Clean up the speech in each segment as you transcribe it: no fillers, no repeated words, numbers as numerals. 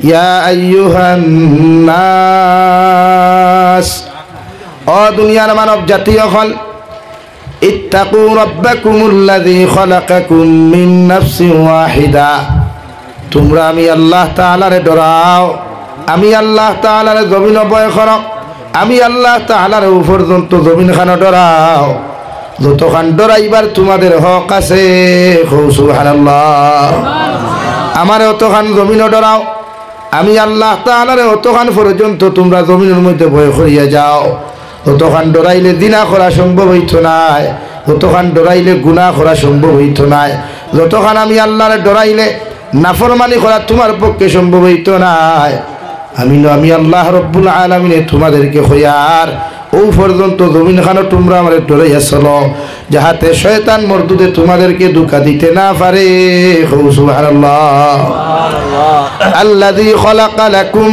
ইয়া আইয়ুহান নাস, ও দুনিয়ার মানব জাতি হল, ইত্তাকু রাব্বাকুমুল্লাযী খালাকাকুম মিন নাফসিন ওয়াহিদা, তোমরা আমি আল্লাহ তাআলারে ডরাও, আমি আল্লাহ তাআলারে জমিন ভয় করো, আমি আল্লাহ তাআলার পর্যন্ত জমিন খানো ডরাও, যতখান ডরাইবার তোমাদের হক আছে। সুবহানাল্লাহ। আমারে অতখান জমিনও ডরাও, আমি আল্লাহ তাআলারে অতখান পর্যন্ত তোমরা জমিনের মধ্যে ভয় করিয়া যাও। ততখান ডরাইলে দিনা করা সম্ভব হইত নাই, ততখান ডরাইলে গুনাহ করা সম্ভব হইত নাই, যতখান আমি আল্লাহরে ডরাইলে নাফরমানি করা তোমার পক্ষে সম্ভব হইত নাই। আমি আল্লাহ রব্বুল আলামিনে তোমাদেরকে হইয়ার ও পর্যন্ত জমিন খানো তোমরা আমার ডরাইয়া চলো, যাহাতে শয়তান মরদুদে তোমাদেরকে ধোঁকা দিতে না পারে। সুবহানাল্লাহ। আল্লাযী খালাকাকুম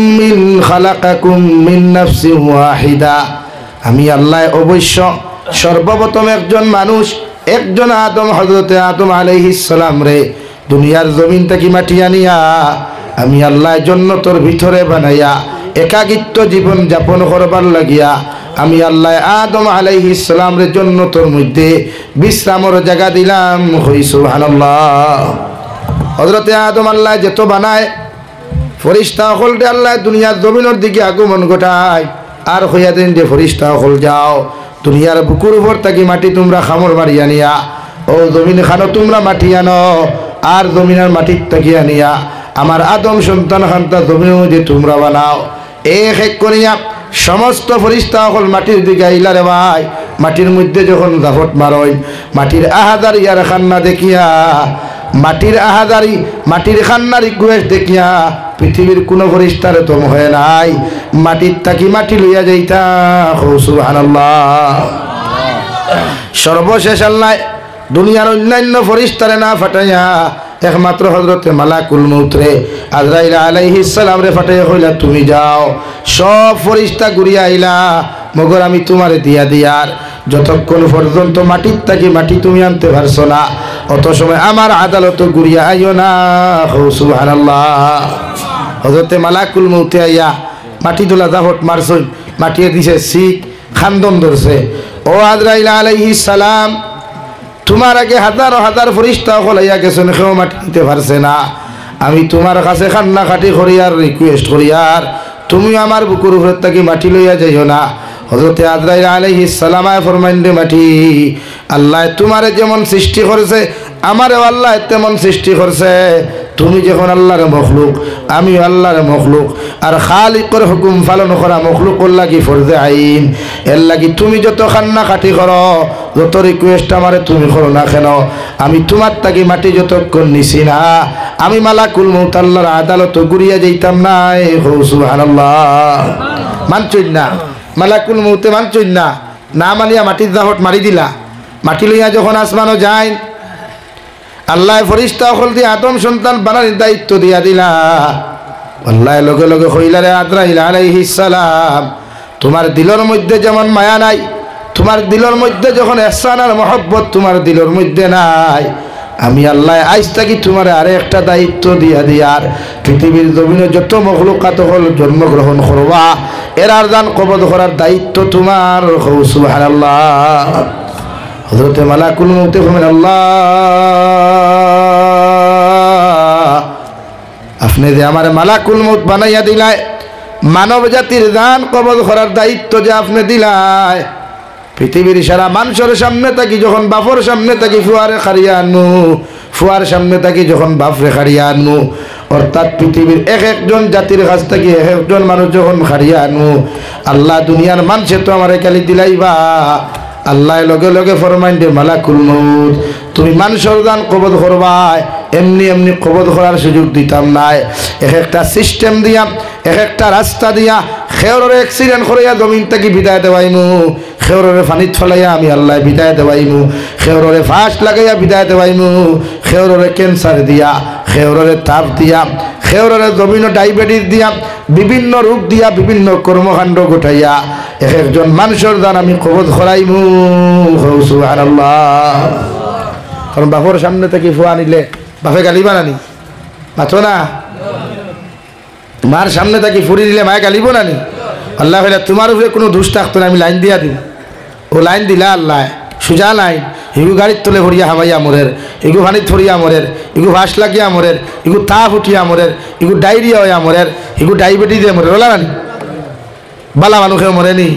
মিন নাফসিন ওয়াহিদা, আমি আল্লাহ অবশ্য সর্বপ্রথম একজন মানুষ, একজন আদম, হযরতে আদম আলাইহিস সালাম রে দুনিয়ার জমিন থেকে মাটি আনিয়া আমি আল্লাহ জান্নাতের ভিতরে বানাইয়া একাকিত্ব জীবন যাপন করবার লাগিয়া আমি আল্লাহ আদম আলাইহিস সালাম রে জান্নাতের মধ্যে বিশ্রামের জায়গা দিলাম। সুবহানাল্লাহ। হযরতে আদম আল্লাহ যত বানায় ফেরেশতা হলতে আল্লাহ দুনিয়ার জমিনের দিকে আগমন ঘটায়, আর হইয়া দেন যে ফেরেশতা হল যাও দুনিয়ার বুকুর উপর থাকি মাটি তোমরা খামর মারিয়া নিয়া ও জমিন খানো তোমরা মাটি আনো, আর জমিনের মাটির থাকি আনিয়া আমার আদম সন্তান খান্তা জমিন যে তোমরা বানাও। এক করিয়া সমস্ত ফেরেশতা হল মাটির দিকে আইলা রে ভাই। মাটির মধ্যে যখন জাফট মারই, মাটির আহাদারি আর খান্না দেখিয়া, মাটির আহাদারি মাটির খান্নার রিকোয়েস্ট দেখিয়া পৃথিবীর কোন ফেরেশতার তম হয় নাই, মাটির থাকি মাটি লইয়া যাইতা। সুবহানাল্লাহ। সর্বশেষ আল্লাহ দুনিয়ার অন্যান্য ফেরেশতারে না ফাটাইয়া একমাত্র হযরতে মালাকুল মউত রে আজরাইল আলাইহিস সালাম রে ফাটাইয়া কইলা তুমি যাও। সব ফেরেশতা ঘুরিয়া আইলা, মগর আমি তোমারে দিয়া দিয়ার যতক্ষণ পর্যন্ত মাটির থাকি মাটি তুমি আনতে পারছো না, অত সময় আমার আদালত ঘুরিয়া আইও না। সুবহানাল্লাহ। হযরতে মালাকুল মউত আইয়া মাটি তোলা জাফট মারছই, মাটিয়ে দিছে শিখ খান্দন ধরছে। ও আজরাইল আলাইহিস সালাম, তোমার আগে হাজার হাজার ফেরেশতা হলাইয়া গেছেন, কেউ মাটি দিতে পারছে না। আমি তোমার কাছে কান্না কাটি করি আর রিকোয়েস্ট করি, আর তুমি আমার বুকুর উপর থেকে মাটি লইয়া যাইও না। হযরতে আজরাইল আলাইহিস সালাম ফরমাইন রে মাটি, আল্লাহ তোমারে যেমন সৃষ্টি করেছে আমারও আল্লাহ তেমন সৃষ্টি করছে। তুমি যখন আল্লাহর মখলুক, আমি আল্লাহর মখলুক, আর খালিকের হুকুম পালন করা মখলুকর লাগি ফরজে আইন। এর লাগি তুমি যত কান্না কাটি করো, যত রিকোয়েস্ট আমারে তুমি করো না কেন, আমি তোমার তাকি মাটি যতক্ষণ নিছি না, আমি মালাকুল মউত আল্লাহর আদালত ঘুরিয়া যাইতাম না। সুবহানাল্লাহ। মানছই না মালাকুল মউতে, মানছই না, না মানিয়া মাটির জাফট মারি দিলা। মাটি লইয়া যখন আসমানও যায়, আল্লাহ ফেরেশতা হল দিয়ে আদম সন্তান বানানোর দায়িত্ব দিয়া দিলা। আল্লাহ লগে লগে কইলা রে আজরাইল আলাইহিস সালাম, তোমার দিলের মধ্যে যেমন মায়া নাই, তোমার দিলের মধ্যে যখন ইহসান আর মহব্বত তোমার দিলের মধ্যে নাই, আমি আল্লাহ আজ থাকি তোমার আরে একটা দায়িত্ব দিয়া দিয়ার পৃথিবীর জমিনে যত মখলুকাত হল জন্মগ্রহণ করবা, এর আরজান কবজ করার দায়িত্ব তোমার। সুবহানাল্লাহ। হযরতে মালাকুল মউত বলেন, আল্লাহ আপনি যে আমার মালাকুল মউত বানাইয়া দিলাই, মানব জাতির জান কবজ করার দায়িত্ব যে আপনি দিলাই, পৃথিবীর সারা মানুষের সামনে থাকি যখন বাপর সামনে থাকি ফুয়ারে খাড়িয়া আনু, ফুয়ার সামনে থাকি যখন বাপরে খাড়িয়া আনু, অর্থাৎ পৃথিবীর এক একজন জাতির কাছ থেকে এক একজন মানুষ যখন খাড়িয়া আনু, আল্লাহ দুনিয়ার মানুষে তো আমার কালি দিলাইবা। আল্লাহ লগে লগে ফরমাইন দে মালাকুল মউত, তুমি মানুষের জান কবজ করবা, এমনি এমনি কবজ করার সুযোগ দিতাম নাই। এক একটা সিস্টেম দিয়া, এক একটা রাস্তা দিয়া খেওরের অ্যাক্সিডেন্ট করিয়া জমিন থেকে বিদায় দেওয়াইমু, খেওরের পানিত ফলাইয়া আমি আল্লাহ বিদায় দেওয়াইমু, খেওরের ফাঁস লাগাইয়া বিদায় দেওয়াইমু, খেওরের ক্যান্সার দিয়া, খেওরের তাপ দিয়া, খেওরের জমিন ডায়াবেটিস দিয়া, বিভিন্ন রোগ দিয়া, বিভিন্ন কর্মকাণ্ড ঘটাইয়া এক একজন মানুষের দান আমি কবজ করাইমু। সুবহানাল্লাহ। কারণ বাপর সামনে থেকে ফুয়া নিলে বাপে গালি বানানি মাথো না, মার সামনে থাকি ফুরি দিলে মায়ে গালিব না নি? আল্লাহ কইলা তোমার উপরে কোনো দোষ থাকতো না, আমি লাইন দিয়া দিই। ও লাইন দিলা আল্লাহ সোজা লাইন, এগু গাড়ির তলে ভরিয়া হামাইয়া মরের, এগু পানিত ফরিয়া মরের, এগু ভাস লাগিয়া মরের, এগু তাপ উঠিয়া মরের, এগু ডায়রিয়া হইয়া মরের, এগু ডায়াবেটিস দিয়ে মরের। ওলা নানি বালা মানুষেও মরে নি?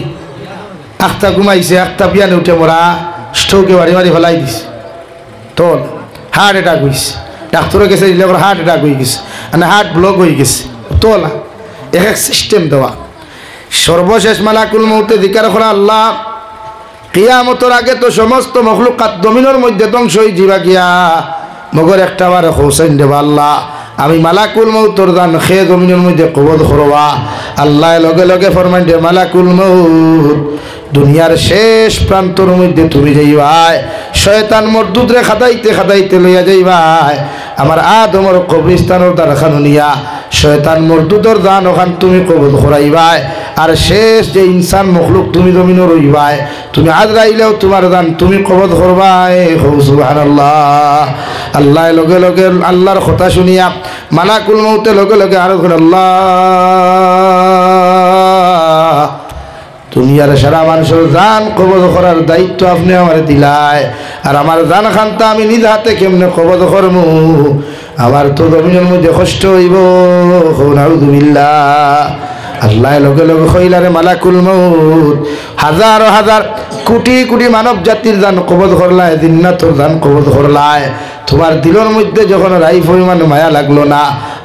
আখতা ঘুমাইছে, আখতা পিয়ানে উঠে মরা, স্ট্রোকে বাড়ি মারি ফেলাই দিছে, তোল হার্ট অ্যাটাক হয়েছে, ডাক্তারের কাছে দিলে হার্ট অ্যাটাক হয়ে গেছে, মানে হার্ট ব্লক হয়ে গেছে, তোলা এক এক সিস্টেম দেওয়া। সর্বশেষ মালাকুল মউতে জিকার করা আল্লাহ কিয়ামতের আগে তো সমস্ত মখলুকাত জমিনের মধ্যে ধ্বংস হয়ে যাবা গিয়া, মগর একটা বার হোসেন দেবা আল্লাহ আমি মালাকুল মউতর দান খেয়ে জমিনের মধ্যে কবজ করবা। আল্লাহ লগে লগে ফরমান দে মালাকুল মউত দুনিয়ার শেষ প্রান্তর মধ্যে তুমি যাইবাই, শয়তান মরদুদরে খাদাইতে খাদাইতে লইয়া যাইবাই আমার আদমর কবরস্থানের দ্বারখানো নিয়া, শয়তান মরদুদর দান ওখান তুমি কবজ করাইবাই, আর শেষ যে ইনসান মখলুক তুমি জমিনে রইবাই, তুমি আজরাইলেও তোমার দান তুমি কবজ করবাই। সুবহানাল্লাহ। আল্লাহ লগে লগে আল্লাহর কথা শুনিয়া মালাকুল মউতে লগে লগে আরো আল্লাহ দুনিয়ার সারা মানুষের জান কবজ করার দায়িত্ব আপনি আমার দিলায়, আর আমার জান খানটা আমি নিজ হাতে কেমনে কবজ করবো, আমার তো জমিনের মধ্যে কষ্ট হইব। নাউযুবিল্লাহ। আল্লাহ লগে লগে কইলারে মালাকুল মউত হাজার হাজার কোটি কোটি মানব জাতির জান কবজ করলায়, জিন্নাতর জান কবজ করলায়, তোমার দিলের মধ্যে যখন রাই পরিমাণ মায়া লাগলো না,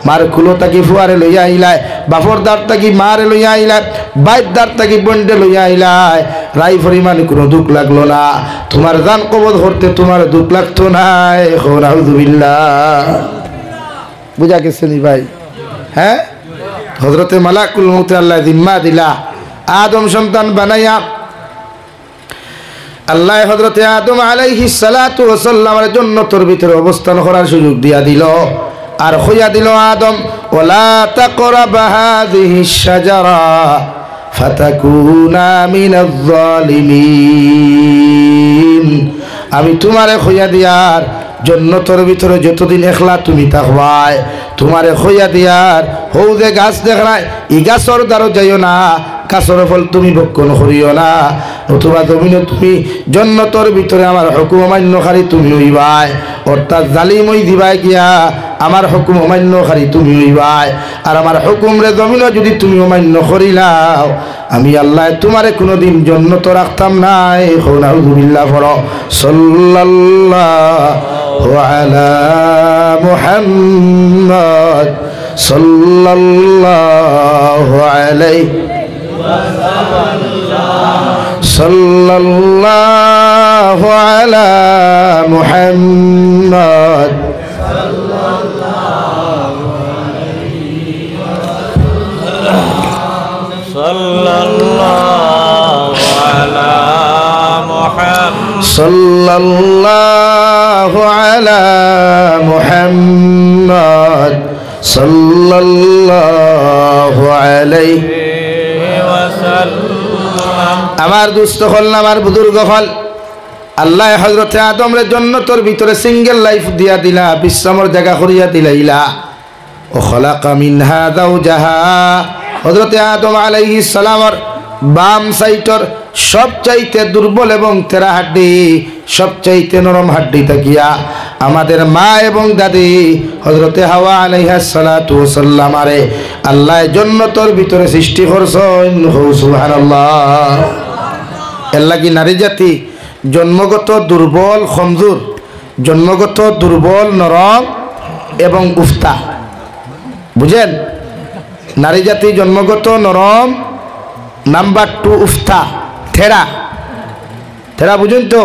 মার কুলো তাকি ফুয়ারে লইয়া আইলায়, বাপর দাঁত তাকি মারে লইয়া আইলায়, বাইর দাঁত তাকি বন্ডে লইয়া আইলায়, রাই পরিমাণ কোনো দুঃখ লাগলো না, তোমার জান কবজ করতে তোমার দুঃখ লাগতো নাই। নাউযুবিল্লাহ। বুঝা গেছে নি ভাই? হ্যাঁ, হযরতে মালাকুল মউত আল্লাহ জিম্মা দিলা আদম সন্তান বানাইয়া, আল্লাহ হযরতে আদম আলাইহিস সালাতু ওয়াস সালামের জান্নাতের ভিতরে অবস্থান করার সুযোগ দিয়া দিল, আর কইয়া দিল আদম ওয়ালা তাকরাবা হাযিহিশ শাজারা ফাতাকুনা মিনাজ জালিমিন। আমি তোমারে কইয়া দিয়ার জান্নাতের ভিতরে যতদিন একলা তুমি থাকবাই, তোমারে কইয়া দিয়ার হৌ যে গাছ দেখায় ই গাছর দ্বারা যাইও না, গাছর ফল তুমি ভক্ষণ করিও না, নতুবা জমিনে তুমি জান্নাতের ভিতরে আমার হুকুম অমান্যকারী তুমি হইবাই, অর্থাৎ জালিম হই দিবাই গিয়া আমার হুকুম অমান্যকারী তুমি হইবাই, আর আমার হুকুম রে জমিনে যদি তুমি অমান্য করিলাও আমি আল্লাহ তোমারে কোনোদিন জান্নাত রাখতাম নাই। নাউযুবিল্লাহ। পড়ো সাল্লাল্লাহু আলা মুহাম্মদ সাল্লাল্লাহু আলাইহি সাল্লাল্লাহু আলা মুহাম্মদ সাল্লাল্লাহু আলা মুহাম্মদ সাল্লাল্লাহু আলাইহি ওয়াসাল্লাম। আমার দুস্থ হল না, আমার বুজুর্গ হল, আল্লাহ হযরতে আদমের জান্নাতের ভিতরে সিঙ্গেল লাইফ দিয়া দিলা, বিশ্রামের জায়গা করিয়া দিলাইলা। ও খলাকা মিনহা যাওজাহা, হযরতে আদম আলাইহিস সালামের বাম সাইটর সবচাইতে দুর্বল এবং তেরা হাড্ডি, সবচাইতে নরম হাড্ডি থাকিয়া আমাদের মা এবং দাদি হযরতে হাওয়া আলাইহিস সালাতু ওয়াস সালাম আরে আল্লাহ জান্নাতের ভিতরে সৃষ্টি করছেন। সুবহানাল্লাহ। এর লাগি নারী জাতি জন্মগত দুর্বল কমজোর, জন্মগত দুর্বল নরম এবং উফতা, বুঝেন? নারী জাতি জন্মগত নরম, নাম্বার 2 উফতা, থেরা থেরা, বুঝেন তো?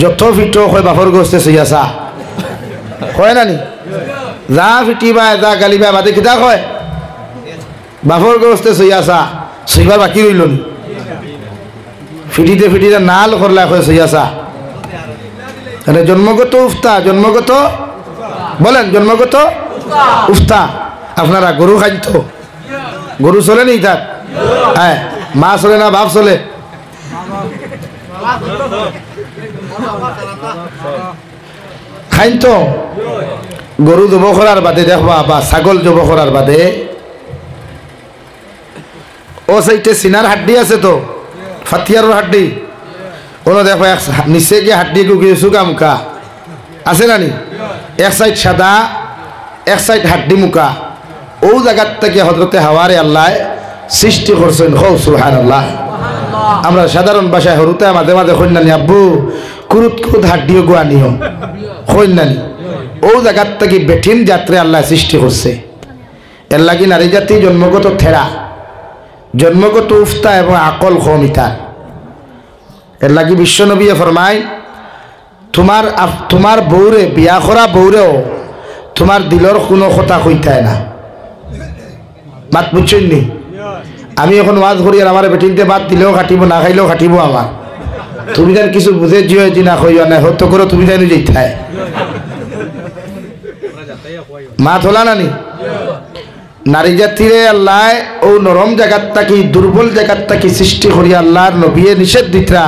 যত ফিটো হয় বাপর গোস্তে সইয়াছা হয় না নি, যা ফিটিবা যা গালিবা বাদে কিতা কয় বাপর গোস্তে সইয়াছা, সইবার বাকি রইল নি, ফিটিতে ফিটিতে নাল করলা হয় সইয়াছা। জন্মগত উফতা, জন্মগত বলেন জন্মগত উফতা। আপনারা গরু খাইত, গরু চলে নি তার? হ্যাঁ, মা চলে না বাপ চলে? খাইন তো। গরু জব করার বাদে দেখবা বা ছাগল জব করার বাদে ও সাইডে সিনার হাড্ডি আছে তো ফাতিয়ারোর হাড্ডি কোনো দেখো নিচে গিয়ে হাড্ডি গুগিয়ে সুগামুকা আছে না নি এক সাইড সাদা এক সাইড হাড্ডি মুকা ও জায়গার থেকে হজরতে হাওয়ারে আল্লাহ সৃষ্টি করছেন হো সুবহানাল্লাহ। আমরা সাধারণ ভাষায় হরুতে মাঝে মাঝে কন্যানি আব্বু কুরুত কুরুত হাড্ডিও গোয়া নিয়ম কন্যানি ও জায়গার থেকে বেঠিন যাত্রে আল্লাহ সৃষ্টি করছে। এর লাগি নারী জাতি জন্মগত থেরা জন্মগত উফতা এবং আকল কমিতা। এর লাগি বিশ্বনবী ফরমায় তোমার বউরে বিয়া করা বউরেও তোমার দিলর কোনো কথা কইতায় না। বাত বুঝছেন নি? আমি এখন ওয়াজ করি আর আমার বেটিনতে বাদ দিলেও খাটিব না খাইলেও খাটিব আমার। তুমি যেন কিছু বুঝে জিও জি না কইও না হতো করো তুমি জানি যেইথায় মা তোলা নানি নারী জাতিরে আল্লাহ ও নরম জায়গার তাকি দুর্বল জায়গার তাকি সৃষ্টি করি আল্লাহর নবীয়ে নিষেধ দিতরা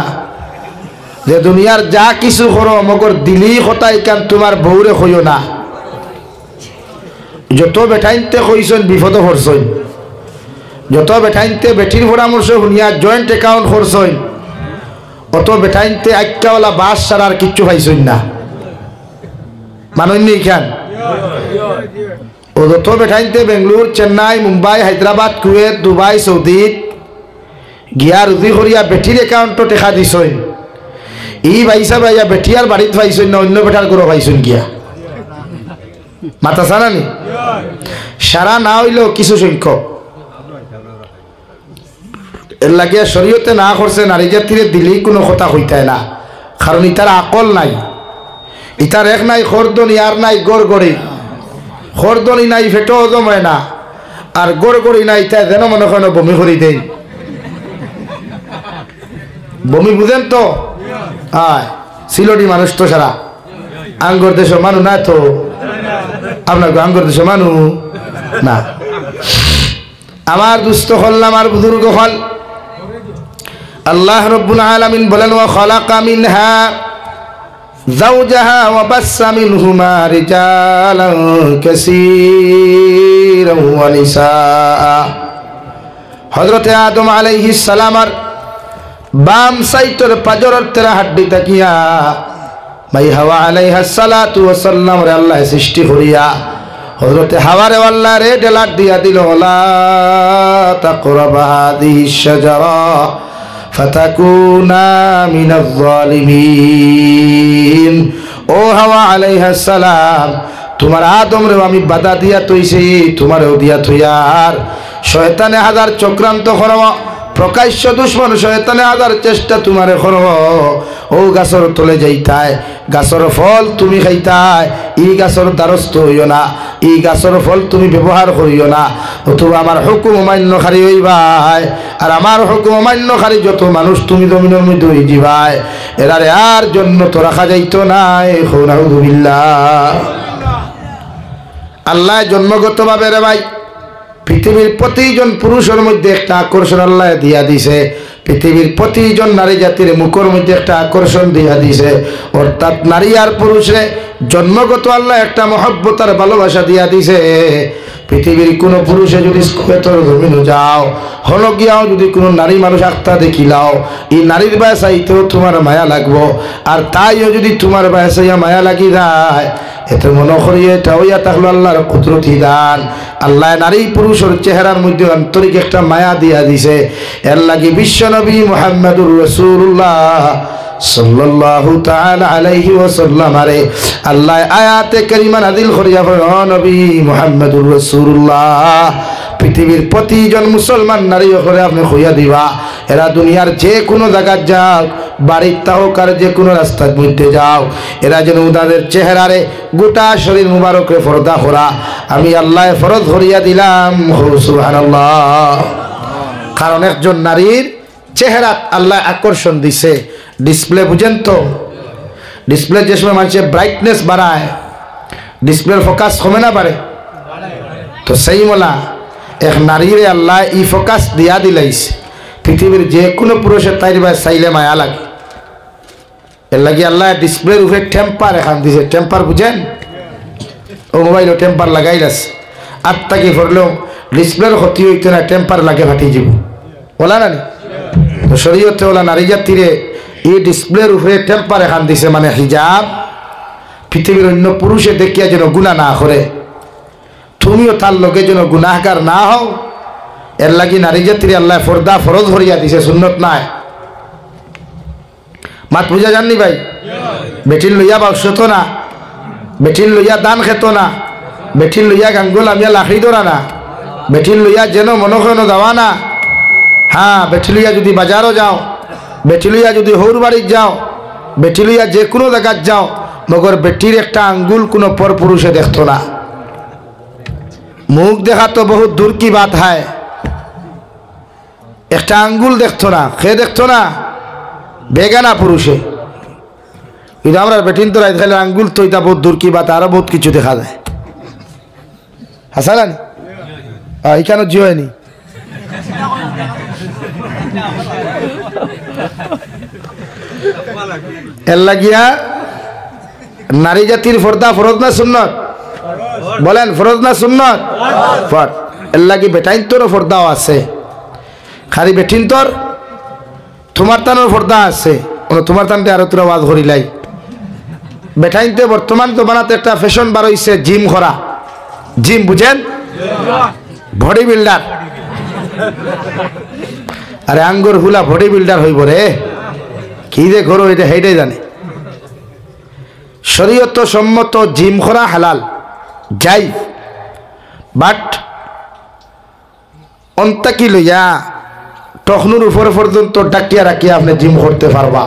যে দুনিয়ার যা কিছু করো মগর দিলি কথাই কান তোমার বউরে কইও না। যত বেঠাইনতে কইছেন বিপদ করছেন, যত বেঠাইনতে বেটির পরামর্শ শুনিয়া জয়েন্ট অ্যাকাউন্ট করছেন, অত বেঠাইনতে আক্কাওয়ালা বাস ছাড়া আর কিচ্ছু পাইছেন না। মানন্যী খান ও যত বেঠাইনতে Bangalore Chennai Mumbai Hyderabad Kuwait Dubai Saudi গিয়া রুজি করিয়া বেটির অ্যাকাউন্টও টেকা দিছেন, ই ভাইসা ভাইয়া বেটিয়ার বাড়িত পাইছেন না অন্য বেটার করে পাইছেন গিয়া মাথা সারানি সারা না হইলেও কিছু সংখ্যক। এর লাগিয়া শরীয়তে না করছে নারী জাতিরে দিলেই কোনো কথা কইতায় না, কারণ ইতার আকল নাই, ইতার এক নাই খরদনি আর নাই গড় গড়ি, খরদনি নাই ফেটো হজম হয় না আর গড় গড়ি নাই তাই যেন মনে হয় বমি করি দেই। বমি বুঝেন তো? আয় সিলটি মানুষ তো সারা আঙ্গর দেশ মানু না তো আপনার আঙ্গর দেশ মানু না। আমার দুস্থ হল আমার বুজুর্গ হল আল্লাহ রব্বুল আলামিন বলেন ওয়া খালাকা মিনহা যাওজাহা ওয়া বাসসা মিনহুমা রিজালান কাসীরান ওয়া নিসা। হযরতে আদম আলাইহিস সালামের বাম সাইটের পাজরের তেরা হাড্ডি তাকিয়া মাই হাওয়া আলাইহিস সালাতু ওয়া সাল্লাম রে আল্লাহ সৃষ্টি করিয়া হযরতে হাওয়ারে আল্লাহ রে ডেলাট দিয়া দিল লা তাকরাবা হাদিহিশ শাজারা ফাতাকুনা মিনাজ জালিমিন। ও হাওয়া আলাইহিস সালাম তোমার আদম রে আমি বাধা দিয়া তৈছি তোমারও দিয়া থইয়ার শয়তানে হাজার চক্রান্ত করব প্রকাশ্য দুশ্মন শয়তানে হাজার চেষ্টা তোমারে করব ও গাছর তলে যাইতায় গাছর ফল তুমি খাইতায় ই গাছর দ্বারস্থ হইও না, ই গাছর ফল তুমি ব্যবহার করিও না, অথবা আমার হুকুম অমান্যকারী হইবাই আর আমার হুকুম অমান্যকারী যত মানুষ তুমি জমিনের মধ্যে হয়ে যাবাই এরারে আর জন্য তো রাখা যাইতো না। নাউযুবিল্লাহ। আল্লাহ জন্মগতভাবে রে ভাই পৃথিবীর প্রতিজন পুরুষের মধ্যে একটা আকর্ষণ আল্লাহ দিয়া দিছে, পৃথিবীর প্রতিজন নারী জাতির মুখের মধ্যে একটা আকর্ষণ দিয়া দিছে, অর্থাৎ নারী আর পুরুষে জন্মগত আল্লাহ একটা মহব্বত আর ভালোবাসা দিয়া দিছে। পৃথিবীর কোনো পুরুষে যদি স্কুয়েতর জমিন যাও হলো গিয়াও যদি কোনো নারী মানুষ আত্মা দেখিলাও এই নারীর বাসাইতেও তোমার মায়া লাগবো, আর তাইও যদি তোমার বাসাইয়া মায়া লাগি যায় এতে মনে করি এটা হইয়া থাকলো আল্লাহর কুদরতি দান। আল্লাহ নারী পুরুষের চেহারার মধ্যে আন্তরিক একটা মায়া দিয়া দিছে। এর লাগি বিশ্বনবী মুহাম্মদুর রাসূলুল্লাহ সাল্লাল্লাহু তাআলা আলাইহি ওয়াসাল্লাম আরে আল্লাহ আয়াতে কারিমা নাযিল করিয়া বলেন ও নবী মুহাম্মদুর রাসূলুল্লাহ পৃথিবীর প্রতিজন মুসলমান নারী করে আপনি কইয়া দিবা এরা দুনিয়ার যে কোনো জায়গা যাও বাড়ির হোক আর যে কোনো রাস্তার মধ্যে যাও এরা যেন তাদের চেহারারে গোটা শরীর মুবারকে পর্দা করা আমি আল্লাহ ফরজ করিয়া দিলাম। সুবহানাল্লাহ। কারণ একজন নারীর চেহারা আল্লাহ আকর্ষণ দিছে। ডিসপ্লে বুঝেন তো? ডিসপ্লে যে সময় মানুষের ব্রাইটনেস বাড়ায় ডিসপ্লের ফোকাস কমে না বাড়ে? তো সেই মোলা এক নারীরে আল্লাহ ই ফোকাস দিয়া দিলাইছে পৃথিবীর যে কোনো পুরুষের তাই চাইলে মায়া লাগে। এর লাগে আল্লাহ ডিসপ্লের উপরে টেম্পার এখান দিছে। টেম্পার বুঝেন? ও মোবাইলও টেম্পার লাগাইলাছে আত্মাকে ভরলেও ডিসপ্লের ক্ষতি হইতে না টেম্পার লাগে ফাটি যাব। ওলা না তো শরীয়তে ওলা নারী জাতিরে এই ডিসপ্লের উপরে টেম্পার এখান দিছে মানে হিজাব পৃথিবীর অন্য পুরুষে দেখিয়া যেন গুনাহ না করে তুমিও তার লোকে যেন গুনাহগার না হও এর লাগি নারী জাতিরে আল্লাহ পর্দা ফরজ হরিয়া দিছে সুন্নত নাই মাত বুঝা জাননি ভাই বেটির লইয়া বাক্স তো না বেটির লইয়া দান খেত না বেটির লইয়া গাঙ্গুল আমিয়া লাখড়ি ধরা না বেটির লইয়া যেন মনক্ষণ যাওয়া না হ্যাঁ বেটি লইয়া যদি বাজারও যাও বেটি লইয়া যদি হৌর বাড়ির যাও বেটি লইয়া যে কোনো জায়গায় যাও মগর বেটির একটা আঙ্গুল কোনো পর পুরুষে দেখতো না মুখ দেখা তো বহুত দূর কি বাত হয় একটা আঙ্গুল দেখতো না খেয়ে দেখতো না বেগানা পুরুষে কিন্তু আমরা বেটিন তো রাইত খাইলে আঙ্গুল তো এটা বহুত দূর কি বাত আরো বহুত কিছু দেখা যায় হাসালানি এখানে জি হয়নি এর লাগিয়া নারী জাতির পর্দা ফরজ না সুন্নত বলেন ফরজ না সুন্নত ফরজ এর লাগি বেটাইন তোর পর্দাও আছে খালি বেটিন তোর তোমার তানোর পর্দা আছে তোমার তানতে আরো তোর আওয়াজ করিলাই বেটাইনতে বর্তমান তো বানাতে একটা ফ্যাশন বার হইছে জিম করা জিম বুঝেন বডি বিল্ডার আরে আঙ্গুর হুলা বডি বিল্ডার হইব রে কি যে করো এটা হেইটাই জানে শরীয়ত সম্মত জিম করা হালাল যাই বাট অন্তা কি লইয়া তখনুর উপরে পর্যন্ত ডাকিয়া রাখিয়া আপনি জিম করতে পারবা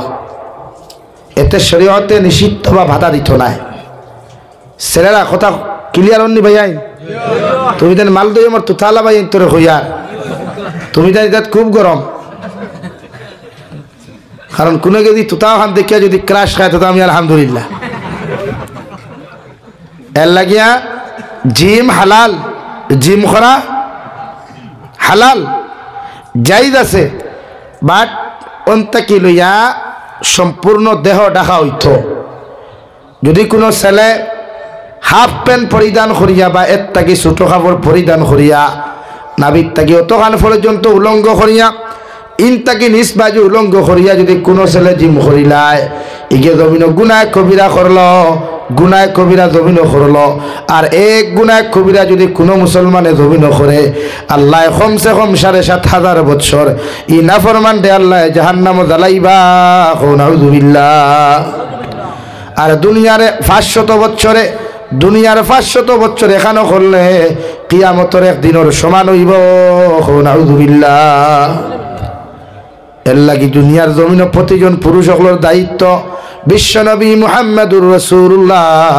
এতে শরীয়তে নিষিদ্ধ বা বাধা দিত নাই ছেলেরা কথা ক্লিয়ার অন্য ভাই আইন তুমি দেন মাল দই আমার তুতালা ভাই তোরে হইয়া তুমি জানি তাত খুব গরম কারণ কোনো যদি তুতাও খান দেখিয়া যদি ক্রাশ খায় তো আমি আলহামদুলিল্লাহ এর লাগিয়া জিম হালাল জিম করা হালাল জায়েজ আছে বাট অন্তা কি লইয়া সম্পূর্ণ দেহ ঢাকা হইত যদি কোনো ছেলে হাফ প্যান্ট পরিধান করিয়া বা এর তাকি ছোট কাপড় পরিধান করিয়া নাবিক তাকি অতখান পর্যন্ত উলঙ্গ করিয়া ইন তাকি নিজ বাজু উলঙ্গ করিয়া যদি কোনো ছেলে জিম করিলায় ইগে জমিন গুনায় কবিরা করল গুনায় কবিরা জমিন করল আর এক গুনায় কবিরা যদি কোনো মুসলমানে জমিন করে আল্লাহ কমসে কম ৭,৫০০ বৎসর ই নাফরমান দে আল্লাহ জাহান্নাম জ্বালাইবা নাউযুবিল্লাহ আর দুনিয়ার ৫০০ বৎসরে দুনিয়ার ৫০০ বৎসর এখানে করলে কিয়ামতের একদিনের সমান হইব নাউযুবিল্লাহ এর লাগি দুনিয়ার জমিন প্রতিজন পুরুষ সকলের দায়িত্ব বিশ্বনবী মুহাম্মদুর রাসূলুল্লাহ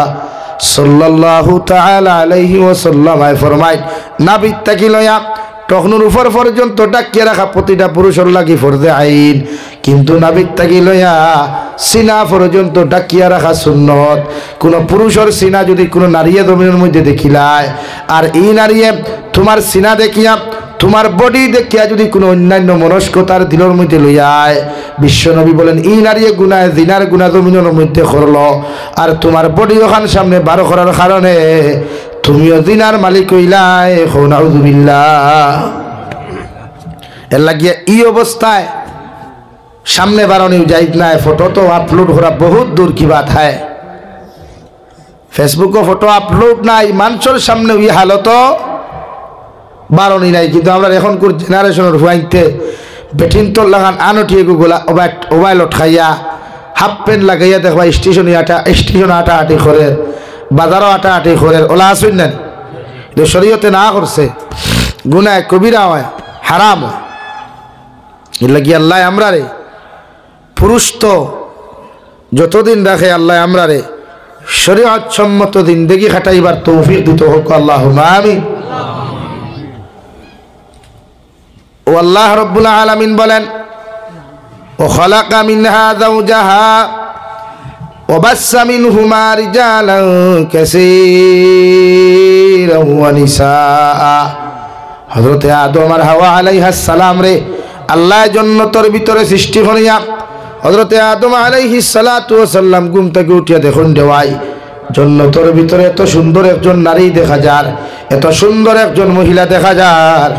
সাল্লাল্লাহু তাআলা আলাইহি ওয়াসাল্লাম ফরমায় নাবিত তাকি লয়া তখনুর উপর পর্যন্ত ডাকিয়ে রাখা প্রতিটা পুরুষের লাগি ফরজে আইন কিন্তু নাবিত তাকি লয়া সিনা পর্যন্ত ডাকিয়া রাখা সুন্নত কোন পুরুষের সিনা যদি কোনো নারীয়ে জমিনের মধ্যে দেখিলায় আর এই নারীয়ে তোমার সিনা দেখিয়া তোমার বডি দেখিয়া যদি কোনো অন্যান্য মনস্কতার দিলের মধ্যে লইয়ায় বিশ্বনবী বলেন এই নারীয়ে গুনায় জিনার গুনাহ জমিনের মধ্যে করলো আর তোমার বডি ওখান সামনে বারো করার কারণে তুমিও জিনার মালিক হইলাই নাউযুবিল্লাহ এর লাগিয়া এই অবস্থায় সামনে বাড়ানো যাইত নাই ফটো তো আপলোড করা বহুত দূর কি বাত হয় ফেসবুকে ফটো আপলোড নাই মানুষের সামনে ওই হালত বারণই নাই কিন্তু আমরা এখনকার জেনারেশনের হুয়াইতে বেটিন তোর লাগান আনটি এগুলা মোবাইলত খাইয়া হাফ প্যান্ট লাগাইয়া দেখবা স্টেশনে আটাহাটি করে বাজারও আটাহাটি করে ওলা আসুন না শরীয়তে না করছে গুনায় কবিরা হয় হারাম হয় এর লাগি আল্লাহ আমরা রে পুরুষ তো যতদিন রাখে আল্লাহ আমরা রে শরীয়ত সম্মত জিন্দেগি খাটাইবার তৌফিক দিত হোক আল্লাহুম্মা আমিন ও আল্লাহ রব্বুল আলামিন বলেন ও খালাকা মিনহা যাওজাহা ওয়া বাসসা মিনহুমা রিজালান কাসীরান ওয়া নিসা হযরত আদম আর হাওয়া আলাইহিস সালাম রে আল্লাহ জান্নাতের ভিতরে সৃষ্টি করিয়া হযরত আদম আলাইহিস সালাতু ওয়াস সালাম ঘুম থেকে উঠিয়া দেখুন দেওয়াই জান্নাতের ভিতরে এত সুন্দর একজন নারী দেখা যায় এত সুন্দর একজন মহিলা দেখা যায়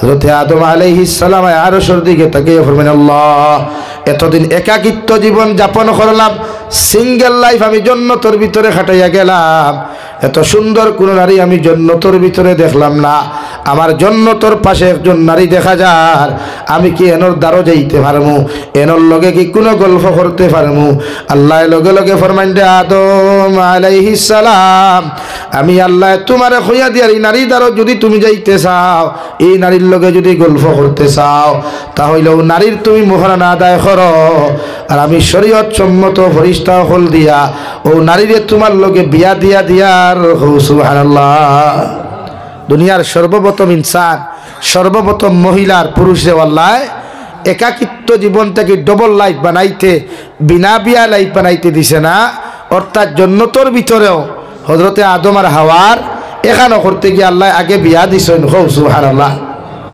হযরত আদম আলাইহিস সালাম আরশের দিকে তাকিয়ে ফরমান, আল্লাহ, এতদিন একাকিত্ব জীবন যাপন করলাম, সিঙ্গেল লাইফ আমি জান্নাতের ভিতরে কাটাইয়া গেলাম, এত সুন্দর কোন নারী আমি জান্নাতের ভিতরে দেখলাম না। আমার জান্নাতের পাশে একজন নারী দেখা যায়, আমি কি এনর দ্বারও যাইতে পারমু? এনর লগে কি কোনো গল্প করতে পারমু? আল্লাহ লগে লগে ফরমান, আদম আলাইহিস সালাম, আমি আল্লাহ তোমারে কইয়া দিয়ার এই নারী দ্বারও যদি তুমি যাইতে চাও, এই নারীর লগে যদি গল্প করতে চাও, তাহলে ও নারীর তুমি মোহরানা আদায় করো, আর আমি শরীয়ত সম্মত ফরিস্তা হল দিয়া ও নারীরে তোমার লগে বিয়া দিয়া দিয়ার। সুবহানাল্লাহ। দুনিয়ার সর্বপ্রথম ইনসান, সর্বপ্রথম মহিলার পুরুষে আল্লাহ একাকিত্ব জীবনটাকে ডবল লাইফ বানাইতে, বিনা বিয়া লাইফ বানাইতে দিছে না। অর্থাৎ জান্নাতের ভিতরেও হযরতে আদম আর হাওয়ার এখানে করতে গিয়ে আল্লাহ আগে বিয়া দিছেন। সুবহানাল্লাহ।